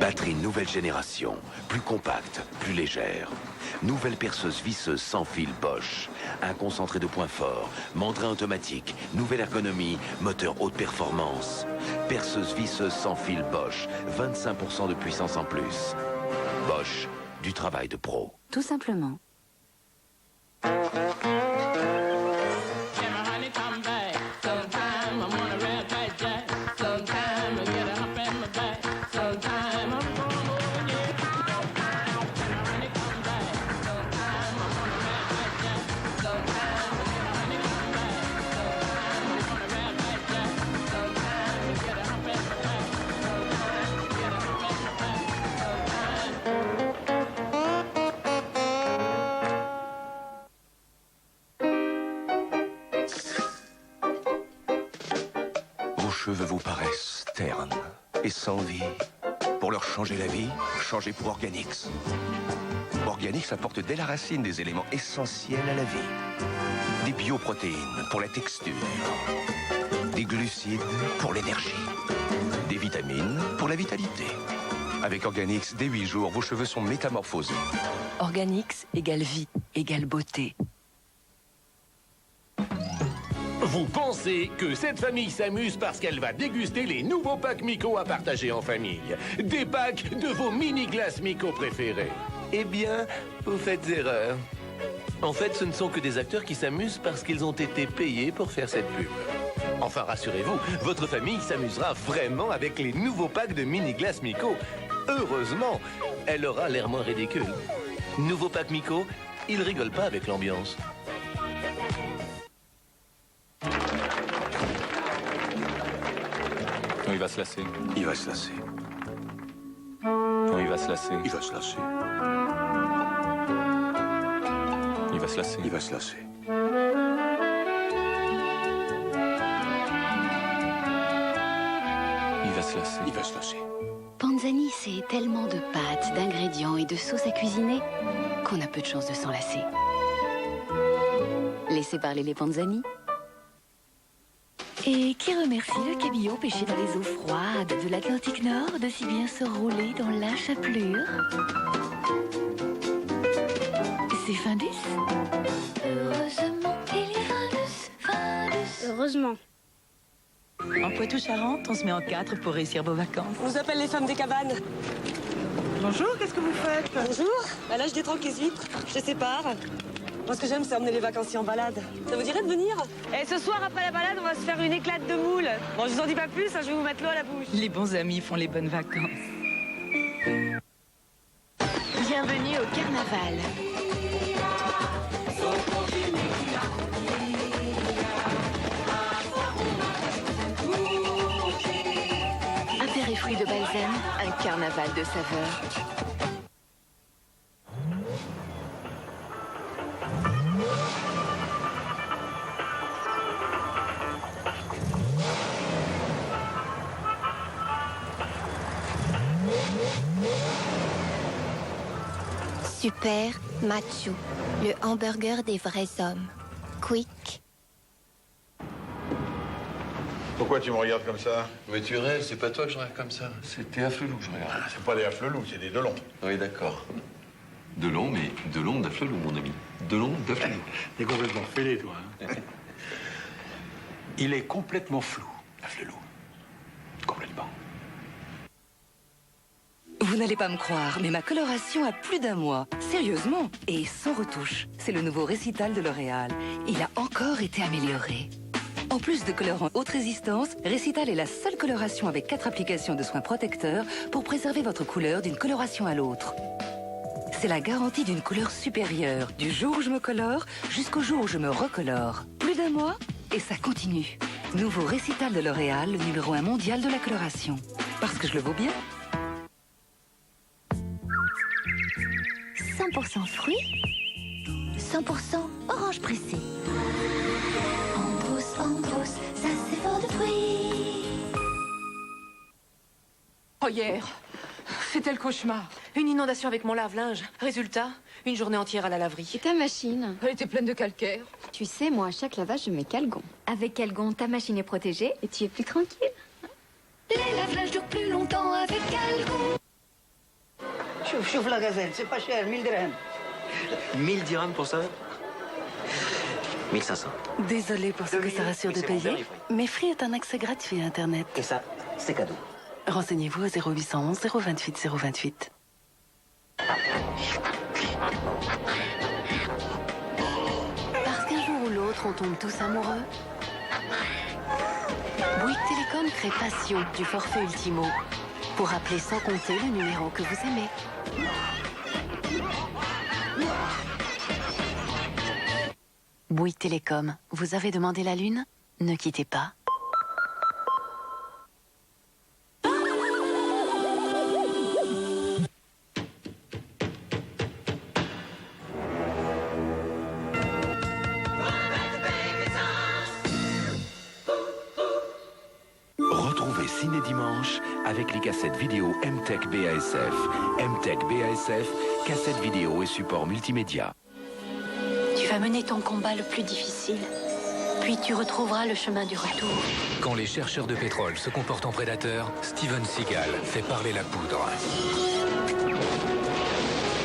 Batterie nouvelle génération, plus compacte, plus légère. Nouvelle perceuse visseuse sans fil Bosch. Un concentré de points forts, mandrin automatique, nouvelle ergonomie, moteur haute performance. Perceuse visseuse sans fil Bosch, 25% de puissance en plus. Bosch, du travail de pro. Tout simplement. Vos cheveux vous paraissent ternes et sans vie. Pour leur changer la vie, changez pour Organix. Organix apporte dès la racine des éléments essentiels à la vie. Des bioprotéines pour la texture. Des glucides pour l'énergie. Des vitamines pour la vitalité. Avec Organix, dès 8 jours, vos cheveux sont métamorphosés. Organix égale vie, égale beauté. Vous pensez que cette famille s'amuse parce qu'elle va déguster les nouveaux packs Miko à partager en famille. Des packs de vos mini-glaces Miko préférées. Eh bien, vous faites erreur. En fait, ce ne sont que des acteurs qui s'amusent parce qu'ils ont été payés pour faire cette pub. Enfin, rassurez-vous, votre famille s'amusera vraiment avec les nouveaux packs de mini-glaces Miko. Heureusement, elle aura l'air moins ridicule. Nouveau pack Miko, ils rigolent pas avec l'ambiance. Non, il va se lasser. Il va se lasser. Non, il va se lasser. Il va se lasser. Il va se lasser. Il va se lasser. Il va se lasser. Il va se lasser. Panzani, c'est tellement de pâtes, d'ingrédients et de sauces à cuisiner qu'on a peu de chance de s'en lasser. Laissez parler les Panzani. Et qui remercie le cabillaud pêché dans les eaux froides de l'Atlantique Nord de si bien se rouler dans la chapelure. C'est Findus. Heureusement qu'il y a Findus. Heureusement. En Poitou-Charentes, on se met en quatre pour réussir vos vacances. On vous appelle les femmes des cabanes. Bonjour, qu'est-ce que vous faites? Bonjour. Bah là, je détranque les huîtres. Je les sépare. Moi, ce que j'aime, c'est emmener les vacanciers en balade. Ça vous dirait de venir? Et ce soir, après la balade, on va se faire une éclate de moules. Bon, je vous en dis pas plus, hein, je vais vous mettre l'eau à la bouche. Les bons amis font les bonnes vacances. Bienvenue au carnaval. Apéritifs de balsam, un carnaval de saveurs. Super Machu, le hamburger des vrais hommes. Quick. Pourquoi tu me regardes comme ça? Mais tu rêves, c'est pas toi que je regarde comme ça. C'est tes afflelous que je regarde. Ah, c'est pas des afflelous, c'est des Delon. Oui, d'accord. Delon, mais Delon d'afflelou, mon ami. Delon d'afflelou. T'es complètement fêlé, toi. Hein. Il est complètement flou, afflelou. Complètement. Vous n'allez pas me croire, mais ma coloration a plus d'1 mois. Sérieusement, et sans retouche. C'est le nouveau Récital de L'Oréal. Il a encore été amélioré. En plus de colorant haute résistance, Récital est la seule coloration avec 4 applications de soins protecteurs pour préserver votre couleur d'une coloration à l'autre. C'est la garantie d'une couleur supérieure, du jour où je me colore jusqu'au jour où je me recolore. Plus d'1 mois, et ça continue. Nouveau Récital de L'Oréal, le numéro 1 mondial de la coloration. Parce que je le vaux bien. 100% fruits, 100% orange pressé. En douce, ça c'est fort de fruits. Oh, hier, c'était le cauchemar. Une inondation avec mon lave-linge. Résultat, une journée entière à la laverie. Et ta machine? Elle était pleine de calcaire. Tu sais, moi, à chaque lavage, je mets Calgon. Avec Calgon, ta machine est protégée et tu es plus tranquille. Les lave-linges durent plus longtemps avec Calgon. Chouf la gazelle, c'est pas cher, 1000 dirhams. 1000 dirhams pour ça 1500. Désolée pour ce que ça rassure de payer, mais Free est un accès gratuit à Internet. Et ça, c'est cadeau. Renseignez-vous au 0811 028 028. Parce qu'un jour ou l'autre, on tombe tous amoureux. Bouygues Télécom crée Passion du forfait Ultimo pour appeler sans compter le numéro que vous aimez. Bouygues Télécom, vous avez demandé la lune? Ne quittez pas. Retrouvez Ciné Dimanche avec les cassettes vidéo MTech BASF. MTech BASF, cassettes vidéo et support multimédia. Tu vas mener ton combat le plus difficile. Puis tu retrouveras le chemin du retour. Quand les chercheurs de pétrole se comportent en prédateurs, Steven Seagal fait parler la poudre.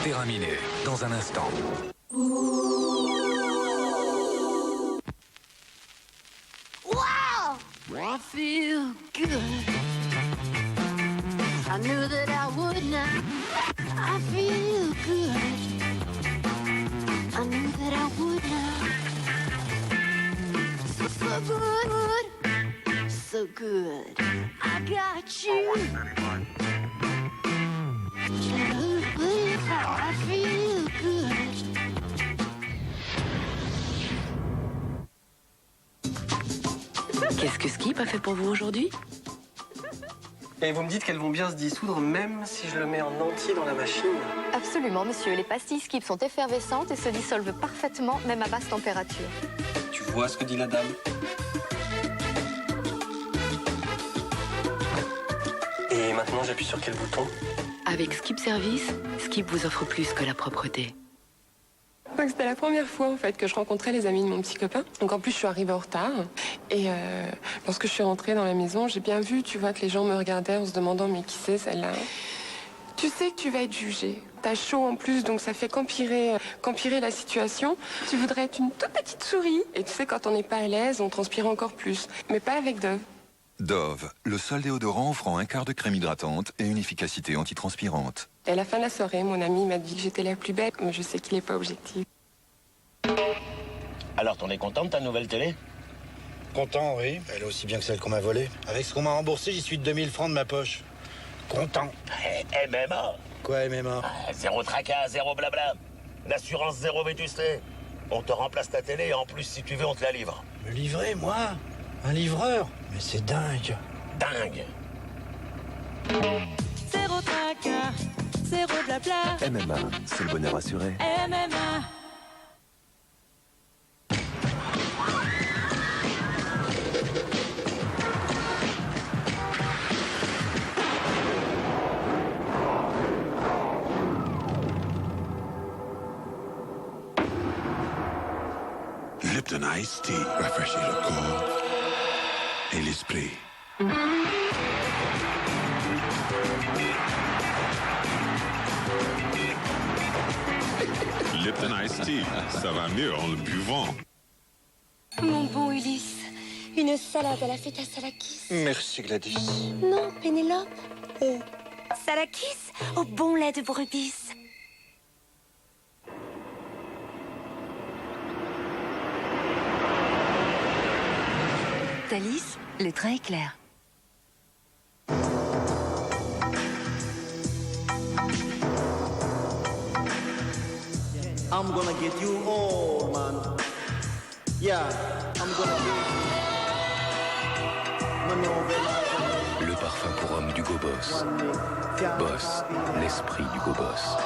Terminé, dans un instant. Wow! I feel good. I knew that I would not. I feel good. I knew that I would not. So good. So good. I got you. I feel good. Qu'est-ce que Skip a fait pour vous aujourd'hui? Et vous me dites qu'elles vont bien se dissoudre même si je le mets en entier dans la machine? Absolument, monsieur. Les pastilles Skip sont effervescentes et se dissolvent parfaitement, même à basse température. Tu vois ce que dit la dame? Et maintenant, j'appuie sur quel bouton? Avec Skip Service, Skip vous offre plus que la propreté. C'était la première fois en fait que je rencontrais les amis de mon petit copain. Donc en plus je suis arrivée en retard et lorsque je suis rentrée dans la maison, j'ai bien vu, tu vois, que les gens me regardaient en se demandant mais qui c'est celle-là? Tu sais que tu vas être jugée. T'as chaud en plus, donc ça fait qu'empirer la situation. Tu voudrais être une toute petite souris. Et tu sais, quand on n'est pas à l'aise, on transpire encore plus. Mais pas avec Dove. Dove, le seul déodorant offrant un quart de crème hydratante et une efficacité antitranspirante. Et à la fin de la soirée, mon ami m'a dit que j'étais la plus belle, mais je sais qu'il n'est pas objectif. Alors, t'en es content de ta nouvelle télé? Content, oui. Elle est aussi bien que celle qu'on m'a volée. Avec ce qu'on m'a remboursé, j'y suis de 2000 francs de ma poche. Content. MMA. Quoi, MMA? Zéro tracas, zéro blabla. L'assurance zéro vétusté. On te remplace ta télé et en plus, si tu veux, on te la livre. Me livrer, moi? Un livreur? Mais c'est dingue. Dingue. Zéro tracas, zéro blabla. MMA, c'est le bonheur assuré. MMA. Lipton Ice Tea, rafraîchit le corps et l'esprit. Lipton Ice Tea, ça va mieux en le buvant. Mon bon Ulysse, une salade à la feta Salakis. Merci Gladys. Non, Pénélope. Salakis au bon lait de brebis. Thalys, le train est clair. I'm gonna get you all, man. Yeah, I'm gonna get you. Le parfum parfum pour homme d'Hugo Boss. Boss, l'esprit d'Hugo Boss.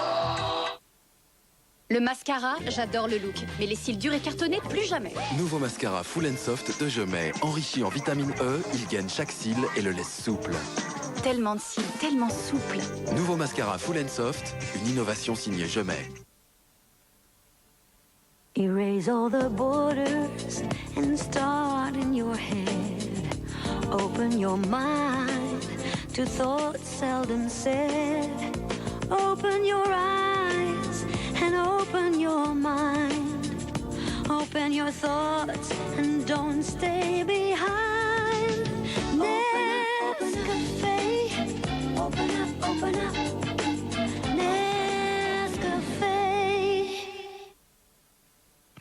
Le mascara, j'adore le look. Mais les cils durs et cartonnés, plus jamais. Nouveau mascara Full and Soft de Jemay. Enrichi en vitamine E, il gagne chaque cil et le laisse souple. Tellement de cils, tellement souple. Nouveau mascara Full and Soft, une innovation signée Jemay. Erase all the borders and start in your head. Open your mind to thoughts seldom said. Open your eyes and open your mind. Open your thoughts and don't stay behind. Nescafé, open up, open up. Nescafé.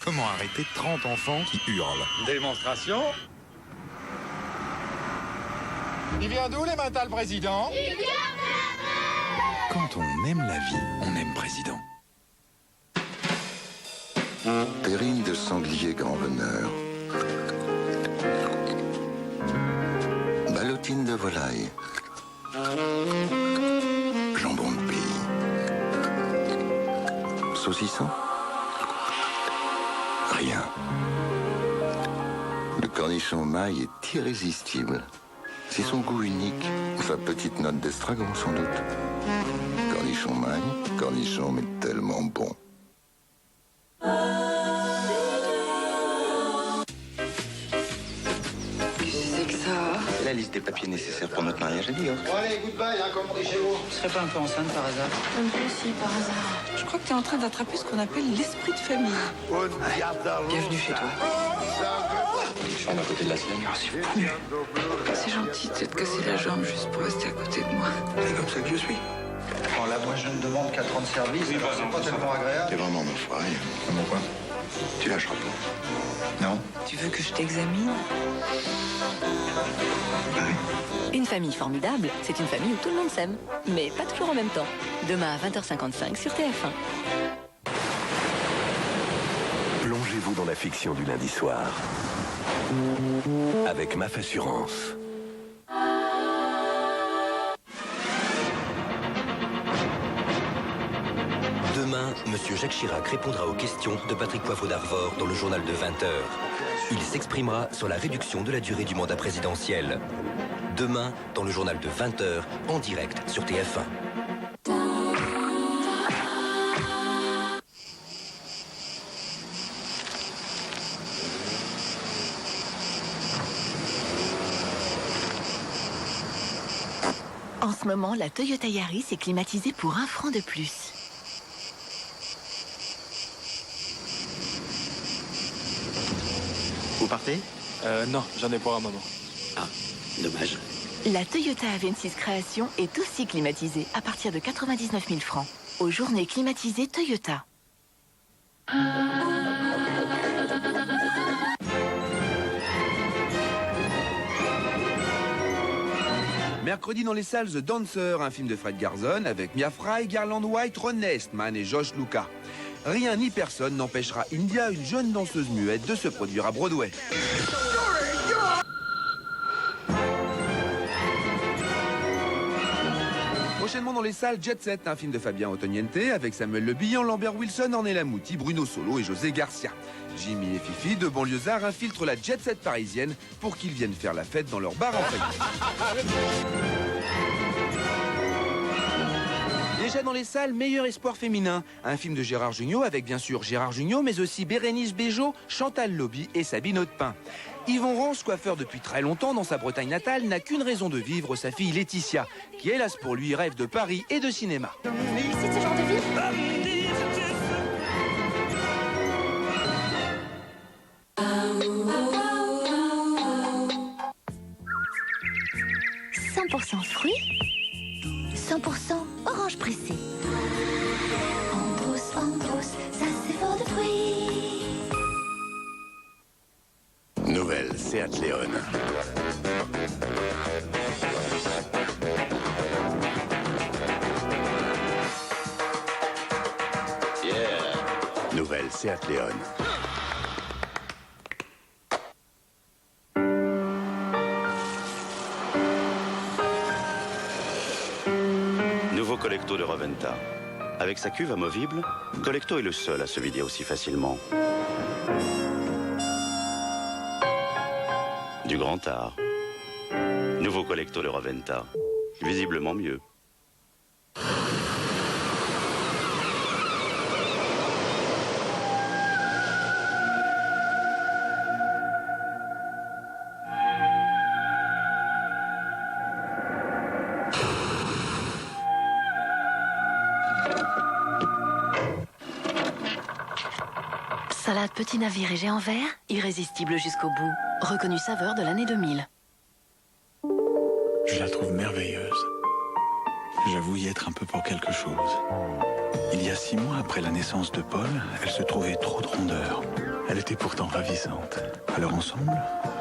Comment arrêter 30 enfants qui hurlent? Démonstration. Il vient d'où les matins, le président? Il vient Quand on aime la vie, on aime président. Terrine de sanglier grand veneur. Ballotine de volaille. Jambon de pays. Saucisson? Rien. Le cornichon maille est irrésistible. C'est son goût unique, sa petite note d'estragon sans doute. Cornichon maille, cornichon mais tellement bon. C'est que ça. C'est la liste des papiers nécessaires pour notre mariage à New York. Bon, allez, goodbye, hein, comme on dit chez vous. Tu serais pas un peu enceinte par hasard? Un peu aussi, par hasard. Je crois que tu es en train d'attraper ce qu'on appelle l'esprit de famille. Bienvenue chez toi. Je suis à côté de la sienne. C'est fou. C'est gentil de t'être cassé la jambe juste pour rester à côté de moi. C'est comme ça que je suis. Bon, là, moi, je ne demande qu'à 30 services, alors c'est pas tellement agréable. T'es vraiment mon foiré. Pourquoi? Tu lâcheras pas. Non. Tu veux que je t'examine? Une famille formidable, c'est une famille où tout le monde s'aime. Mais pas toujours en même temps. Demain à 20h55 sur TF1. Plongez-vous dans la fiction du lundi soir. Avec MAF Assurance. Demain, Monsieur Jacques Chirac répondra aux questions de Patrick Poivre d'Arvor dans le journal de 20h. Il s'exprimera sur la réduction de la durée du mandat présidentiel. Demain, dans le journal de 20h, en direct sur TF1. En ce moment, la Toyota Yaris est climatisée pour 1 franc de plus. Vous partez? Non, j'en ai pour un moment. Ah, dommage. La Toyota A26 Création est aussi climatisée à partir de 99 000 francs. Aux journées climatisées Toyota. Mercredi dans les salles The Dancer, un film de Fred Garzon avec Mia Fry, Garland White, Ron Estman et Josh Lucas. Rien ni personne n'empêchera India, une jeune danseuse muette, de se produire à Broadway. Prochainement dans les salles Jet Set, un film de Fabien Ottoniente avec Samuel Le Bihan, Lambert Wilson, Ornella Muti, Bruno Solo et José Garcia. Jimmy et Fifi, deux banlieusards, infiltrent la Jet Set parisienne pour qu'ils viennent faire la fête dans leur bar en faillite. Déjà dans les salles, Meilleur espoir féminin, un film de Gérard Jugnot avec bien sûr Gérard Jugnot, mais aussi Bérénice Bejo, Chantal Lobby et Sabine Audepin. Yvon Rance, coiffeur depuis très longtemps dans sa Bretagne natale, n'a qu'une raison de vivre, sa fille Laetitia, qui hélas pour lui rêve de Paris et de cinéma. C'est ce genre de vie. 100% fruits, 100% orange pressé. En brousse, ça c'est fort de fruits. Nouvelle Seat Leon. Nouvelle Seat Leon. Collecto de Roventa. Avec sa cuve amovible, Collecto est le seul à se vider aussi facilement. Du grand art. Nouveau Collecto de Roventa. Visiblement mieux. Salade petit navire et géant vert, irrésistible jusqu'au bout. Reconnue saveur de l'année 2000. Je la trouve merveilleuse. J'avoue y être un peu pour quelque chose. Il y a 6 mois après la naissance de Paul, elle se trouvait trop de rondeur. Elle était pourtant ravissante. Alors ensemble,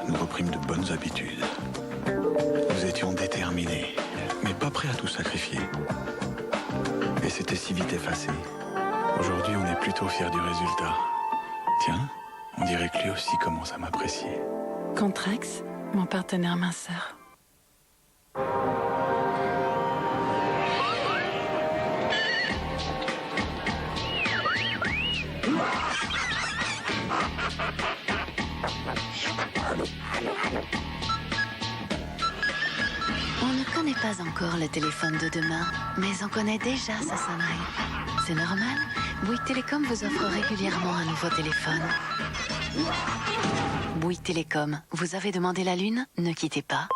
nous reprîmes de bonnes habitudes. Nous étions déterminés, mais pas prêts à tout sacrifier. Et c'était si vite effacé. Aujourd'hui, on est plutôt fiers du résultat. Tiens, on dirait que lui aussi commence à m'apprécier. Contrax, mon partenaire minceur. On ne connaît pas encore le téléphone de demain, mais on connaît déjà sa sonnerie. C'est normal, Bouygues Télécom vous offre régulièrement un nouveau téléphone. Bouygues Télécom, vous avez demandé la lune? Ne quittez pas.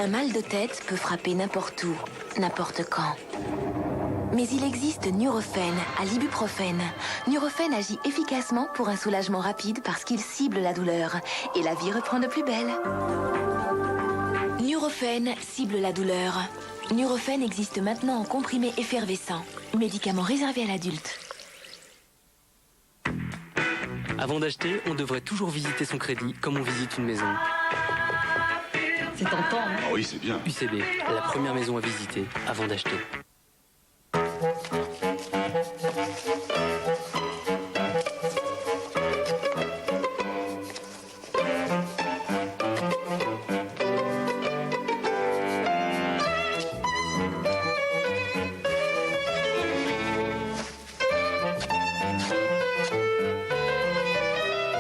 Un mal de tête peut frapper n'importe où, n'importe quand. Mais il existe Nurofen à l'ibuprofène. Nurofen agit efficacement pour un soulagement rapide parce qu'il cible la douleur. Et la vie reprend de plus belle. Nurofen cible la douleur. Nurofen existe maintenant en comprimé effervescent. Médicament réservé à l'adulte. Avant d'acheter, on devrait toujours visiter son crédit comme on visite une maison. C'est tentant, hein? Ah oui, c'est bien. UCB, la première maison à visiter avant d'acheter.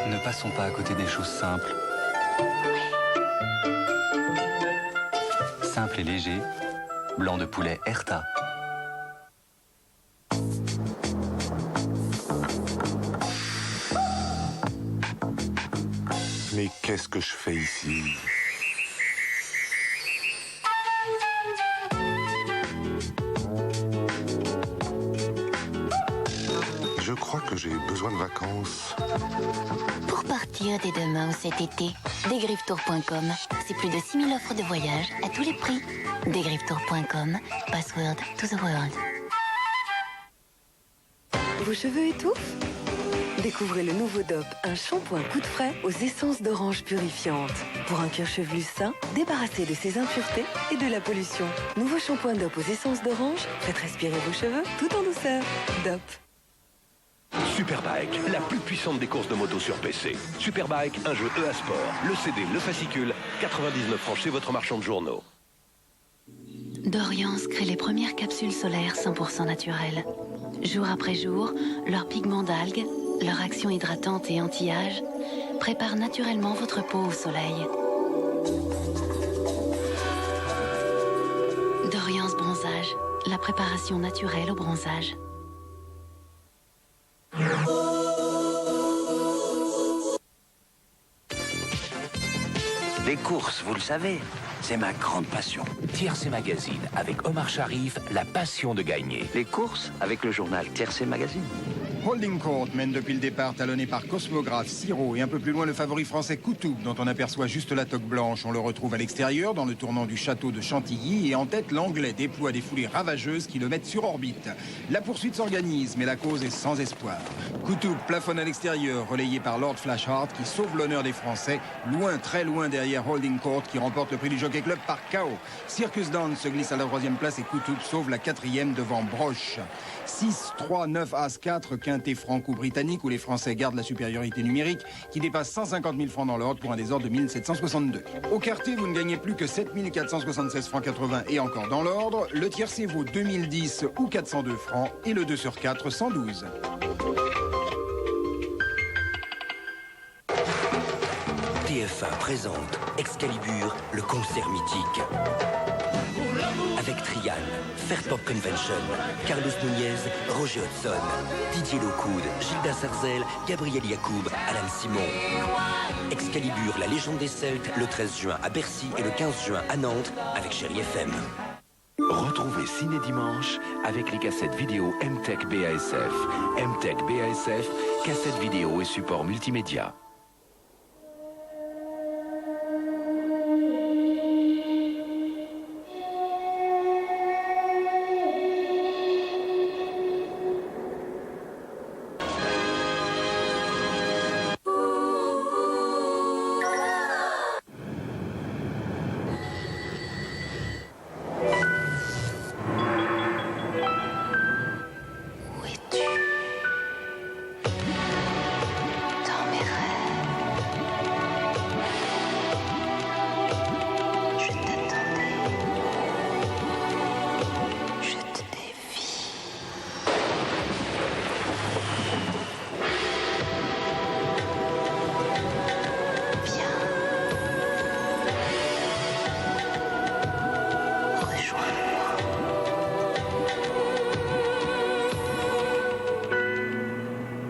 Ne passons pas à côté des choses simples. Simple et léger, blanc de poulet Herta. Mais qu'est-ce que je fais ici? Je crois que j'ai besoin de vacances. Pour partir dès demain ou cet été, degriffetour.com, c'est plus de 6000 offres de voyage à tous les prix. Degriffetour.com, password to the world. Vos cheveux étouffent? Découvrez le nouveau DOP, un shampoing coup de frais aux essences d'orange purifiantes. Pour un cuir chevelu sain, débarrassé de ses impuretés et de la pollution. Nouveau shampoing DOP aux essences d'orange, faites respirer vos cheveux tout en douceur. DOP. Superbike, la plus puissante des courses de moto sur PC. Superbike, un jeu EA Sport. Le CD, le fascicule, 99 francs chez votre marchand de journaux. Dorians crée les premières capsules solaires 100% naturelles. Jour après jour, leurs pigments d'algues, leur action hydratante et anti-âge préparent naturellement votre peau au soleil. Dorians Bronzage, la préparation naturelle au bronzage. Les courses, vous le savez, c'est ma grande passion. Tiercé Magazine, avec Omar Sharif, la passion de gagner. Les courses avec le journal Tiercé Magazine. Holding Court mène depuis le départ, talonné par Cosmographe, Siro et un peu plus loin le favori français Koutoub, dont on aperçoit juste la toque blanche. On le retrouve à l'extérieur, dans le tournant du château de Chantilly, et en tête, l'Anglais déploie des foulées ravageuses qui le mettent sur orbite. La poursuite s'organise, mais la cause est sans espoir. Koutoub plafonne à l'extérieur, relayé par Lord Flashheart, qui sauve l'honneur des Français, loin, très loin derrière Holding Court, qui remporte le prix du Jockey Club par KO. Circus Dance se glisse à la 3e place et Koutoub sauve la 4e devant Broche. 6, 3, 9, As, 4, 15. quintet franco-britannique où les Français gardent la supériorité numérique qui dépasse 150 000 francs dans l'ordre pour un désordre de 1762. Au quartier, vous ne gagnez plus que 7 476 francs 80 et encore dans l'ordre. Le tiercé vaut 2010 ou 402 francs et le 2 sur 4, 112. TF1 présente Excalibur, le concert mythique. Avec Trian, Fairport Convention, Carlos Nunez, Roger Hodgson, Didier Lockwood, Gilda Sarzel, Gabriel Yacoub, Alan Simon. Excalibur, la légende des Celtes, le 13 juin à Bercy et le 15 juin à Nantes avec Chéri FM. Retrouvez Ciné Dimanche avec les cassettes vidéo MTech BASF. MTech BASF, cassettes vidéo et support multimédia.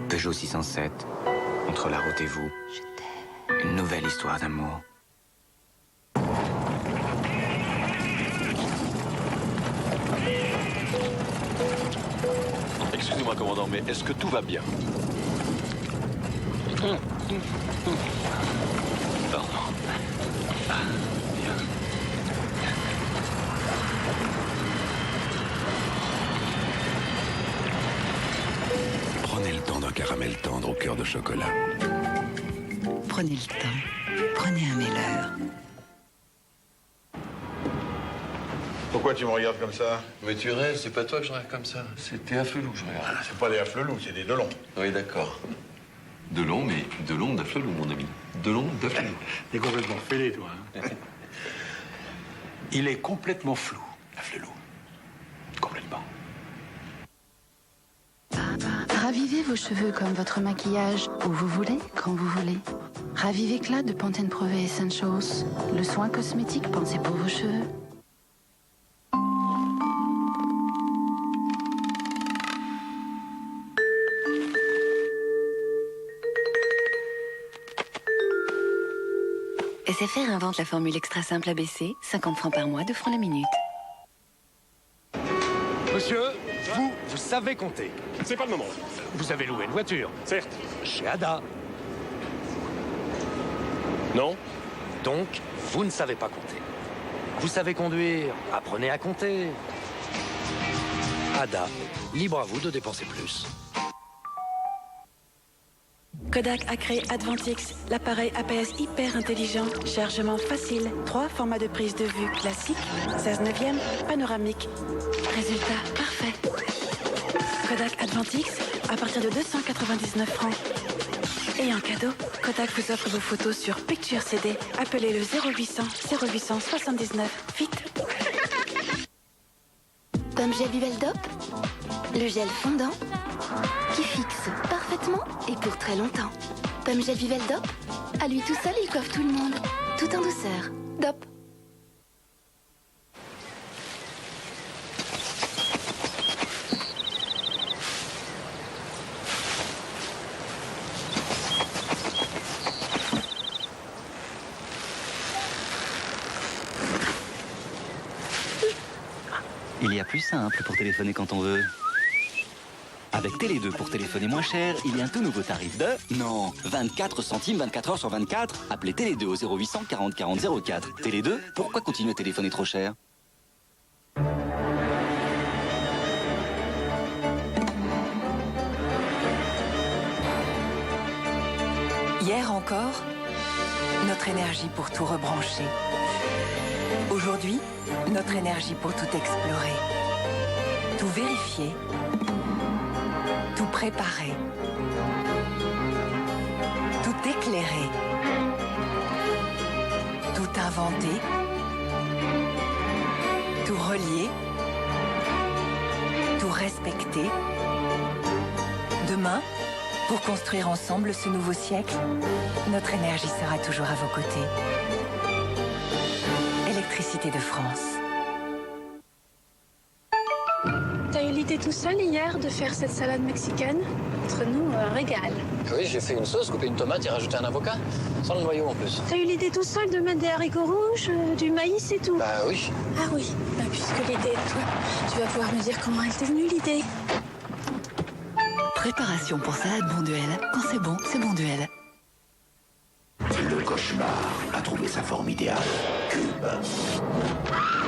Peugeot 607, entre la route et vous, une nouvelle histoire d'amour. Excusez-moi, commandant, mais est-ce que tout va bien? Pardon. Bien. Prenez le temps d'un caramel tendre au cœur de chocolat. Prenez le temps. Prenez un Meller. Pourquoi tu me regardes comme ça? Mais tu rêves, c'est pas toi que je regarde comme ça. C'est Théa Flelou que je regarde. Ah, c'est pas des Afflelou, c'est des Delon. Oui, d'accord. Delon, mais Delon d'Afflelou, mon ami. Delon d'Afflelou. T'es complètement fêlé, toi. Hein. Il est complètement flou, Afflelou. Complètement. Ravivez vos cheveux comme votre maquillage, où vous voulez, quand vous voulez. Ravive éclat de Pantene Pro V Essentials, le soin cosmétique pensé pour vos cheveux. SFR invente la formule extra simple ABC, 50 francs par mois, 2 francs la minute. Monsieur, vous savez compter. C'est pas le moment. Vous avez loué une voiture. Certes. Chez Ada. Non. Donc, vous ne savez pas compter. Vous savez conduire. Apprenez à compter. Ada, libre à vous de dépenser plus. Kodak a créé Advantix, l'appareil APS hyper intelligent, chargement facile, 3 formats de prise de vue classique, 16/9, panoramique. Résultat parfait. Kodak Advantix à partir de 299 francs. Et en cadeau, Kodak vous offre vos photos sur Picture CD. Appelez le 0800 0800 79 vite. Pomme gel Viveldop, le gel fondant qui fixe parfaitement et pour très longtemps. Pomme gel Viveldop, à lui tout seul, il coiffe tout le monde. Tout en douceur. Dop. Il y a plus simple pour téléphoner quand on veut. Avec Télé 2 pour téléphoner moins cher, il y a un tout nouveau tarif de... Non, 24 centimes 24 heures sur 24. Appelez Télé 2 au 0800 40 40 04. Télé 2, pourquoi continuer à téléphoner trop cher? Hier encore, notre énergie pour tout rebrancher. Aujourd'hui, notre énergie pour tout explorer. Tout vérifier. Tout préparer. Tout éclairer. Tout inventer. Tout relier. Tout respecter. Demain, pour construire ensemble ce nouveau siècle, notre énergie sera toujours à vos côtés. Électricité de France. T'as eu l'idée tout seul hier de faire cette salade mexicaine? Entre nous, un régal. Oui, j'ai fait une sauce, coupé une tomate et rajouté un avocat. Sans le noyau en plus. T'as eu l'idée tout seul de mettre des haricots rouges, du maïs et tout? Bah oui. Ah oui, bah, puisque l'idée est toi, tu vas pouvoir me dire comment elle t'est venue l'idée. Préparation pour salade Bonduelle. Quand c'est bon duel. Le cauchemar a trouvé sa forme idéale. Cube.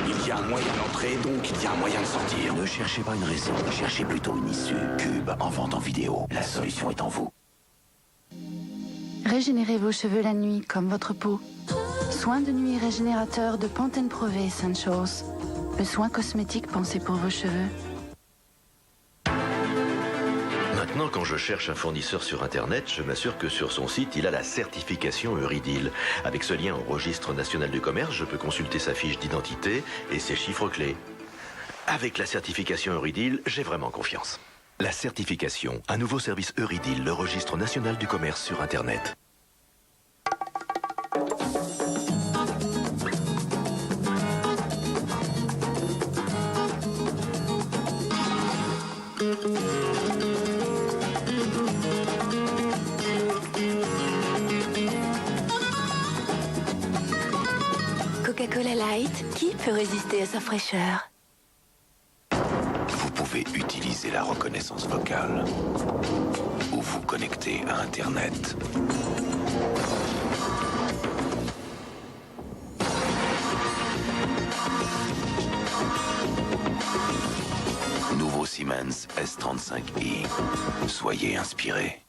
Il y a un moyen d'entrer, donc il y a un moyen de sortir. Ne cherchez pas une raison, cherchez plutôt une issue. Cube, en vente en vidéo. La solution est en vous. Régénérez vos cheveux la nuit comme votre peau. Soin de nuit régénérateur de Pantene Pro V Essentials. Le soin cosmétique pensé pour vos cheveux. Maintenant, quand je cherche un fournisseur sur Internet, je m'assure que sur son site, il a la certification Euridil. Avec ce lien au registre national du commerce, je peux consulter sa fiche d'identité et ses chiffres clés. Avec la certification Euridil, j'ai vraiment confiance. La certification, un nouveau service Euridil, le registre national du commerce sur Internet. Coca-Cola Light, qui peut résister à sa fraîcheur? Vous pouvez utiliser la reconnaissance vocale ou vous connecter à Internet. Nouveau Siemens S35i. Soyez inspirés.